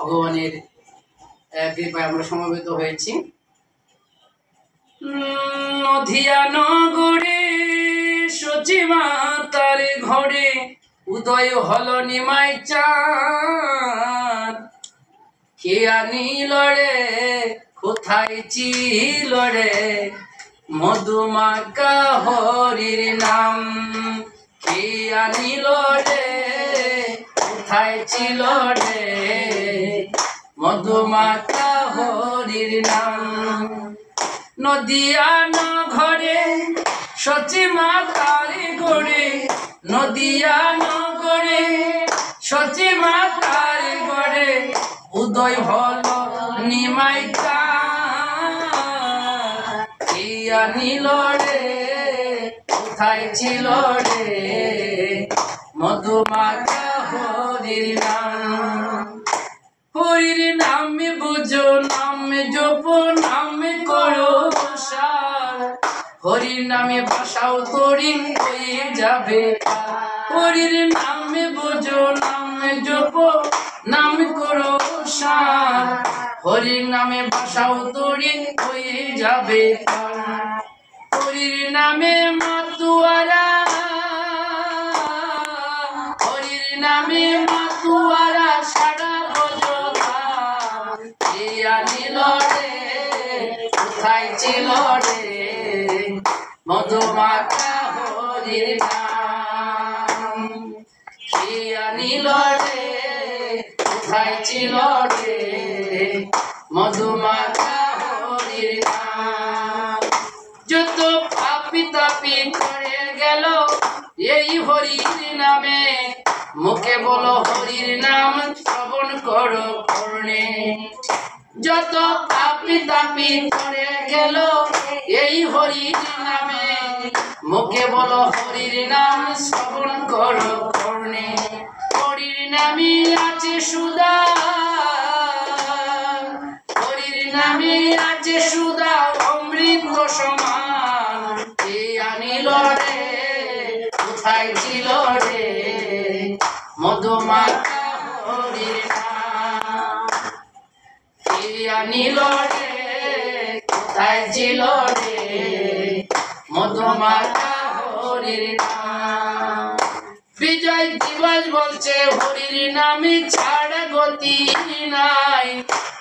ভগবানের কৃপায় আমরা সমবেত হয়েছি। নদিয়া নগরে সচিমাতার ঘরে উদয় হল নিমাই চাঁদ। কে আনিল রে, কোথায় ছিল রে, মধুমাকা হরির নাম। কে আনিল রে, কোথায় ছিল রে, মধুমাকা হরির নাম। নদিয়া নগরে সচিমাতার ঘরে, নদিয়া নগরে সচিমাতার ঘরে উদয় হল নিমাই চাঁদ। কে আনিল রে, কোথায় ছিল রে, মধুমাকা হরির নাম। হরির নামে বুঝো, নামে জপ, নামে করো সার। হরির নামে ভাষাও তরি হয়ে যাবে। হরির নামে বুঝো, নামে জপ, নাম করো সার। হরির নামে ভাষাও তরি হয়ে যাবে। হরির নামে মাতুয়ারা, হরির নামে মাতুয়ারা সারা বজগান। কে আনিল রে, কোথায় ছিল রে, মধুমাকা হরির নাম। কে আনিল রে, কোথায় ছিল রে, মধুমাকা হরির নাম। যত পাপি তাপি করে গেল এই হরির নামে, মুখে বলো হরির নাম শ্রবণ করো কর্ণে। যত পাপি তাপি করে গেল এই হরির নামে, মুখে বলো হরির নাম শ্রবণ করো কর্ণে। হরির নামে আছে সুধা, হরির নামে আছে সুধা অমৃত সমান। কে আনিল রে, কোথায় ছিল রে, মধুমাকা হরির নাম। কে আনিল রে, কোথায় ছিল রে, মধুমাকা হরির নাম। বিজয় দিবস বলছে হরির নামে ছাড়া গতি নাই।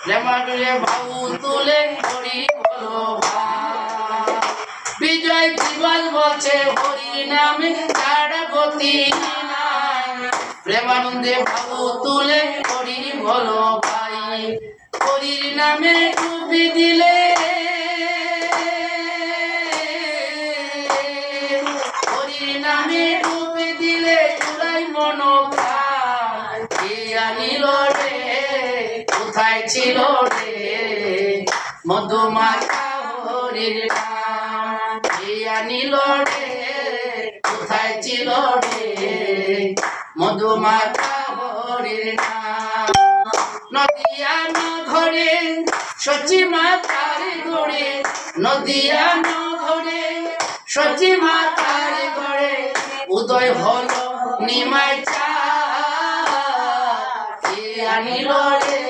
প্রেমারে বাবু তুলে হরি বলো ভাই। বিজয় দিবস বলছে হরির নামে ছাড়া গতি নাই। প্রেমানন্দে বাবু তুলে হরি বলো ভাই। হরির নামে ডুবি দিলে, হরির নামে ডুবি দিলে চুলাই মনোপ্রাণ। কে আনিল রে, কোথায় ছিল রে, মধুমাকা হরির নাম। কে আনিল রে, কোথায় ছিল রে, মধুমাকা হরির নাম। নদিয়া নগরে সচিমাতার ঘরে, নদিয়া নগরে সচিমাতার ঘরে উদয় হল নিমাই চাঁদ। কে আনিল রে,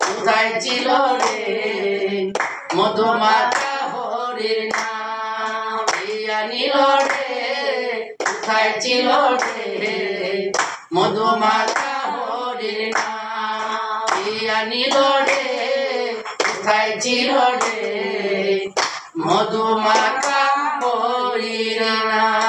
কোথায় ছিল রে, মধুমাকা হরির নাম। কে আনিল রে, কোথায় ছিল রে, মধুমাকা হরির নাম। কে আনিল রে, কোথায় ছিল রে, মধুমাকা হরির নাম।